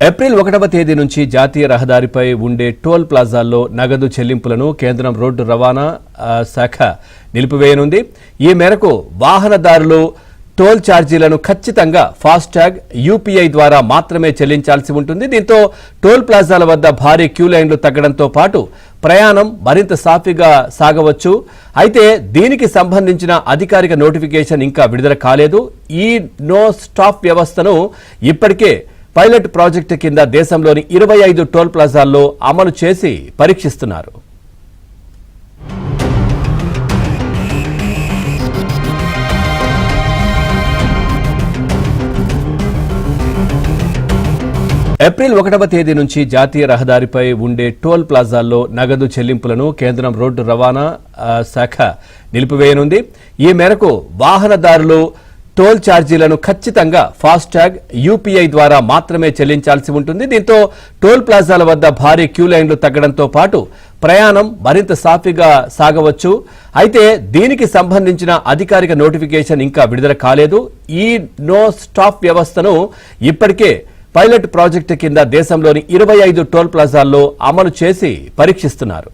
April 1వ తేదీ నుంచి జాతీయ రహదారిపై ఉండే టోల్ ప్లాజాల్లో నగదు చెల్లింపులను కేంద్రం రోడ్డు రవాణా శాఖ నిలిపివేయనుంది. ఈ మేరకు వాహనదారులు టోల్ ఛార్జీలను ఖచ్చితంగా ఫాస్టాగ్ యూపీఐ ద్వారా మాత్రమే చెల్లించాల్సి ఉంటుంది. దీంతో టోల్ ప్లాజాల వద్ద భారీ క్యూ లైన్లు తగ్గడంతో పాటు ప్రయాణం మరింత సాఫీగా సాగవచ్చు. అయితే దీనికి సంబంధించిన అధికారిక నోటిఫికేషన్ ఇంకా విడుదల కాలేదు. ఈ నో స్టాప్ వ్యవస్థను ఇప్పటికే పైలట్ ప్రాజెక్టు కింద దేశంలోని 25 టోల్ ప్లాజాల్లో అమలు చేసి పరీక్షిస్తున్నారు. ఏప్రిల్ 1వ తేదీ నుంచి జాతీయ రహదారిపై ఉండే టోల్ ప్లాజాల్లో నగదు చెల్లింపులను కేంద్రం రోడ్డు రవాణా శాఖ నిలిపివేయనుంది. ఈ మేరకు వాహనదారులు టోల్ ఛార్జీలను ఖచ్చితంగా ఫాస్టాగ్ యూపీఐ ద్వారా మాత్రమే చెల్లించాల్సి ఉంటుంది. దీంతో టోల్ ప్లాజాల వద్ద భారీ క్యూ లైన్లు తగ్గడంతో పాటు ప్రయాణం మరింత సాఫీగా సాగవచ్చు. అయితే దీనికి సంబంధించిన అధికారిక నోటిఫికేషన్ ఇంకా విడుదల కాలేదు. ఈ నో స్టాప్ వ్యవస్థను ఇప్పటికే పైలట్ ప్రాజెక్టు కింద దేశంలోని 25 టోల్ ప్లాజాల్లో అమలు చేసి పరీక్షిస్తున్నారు.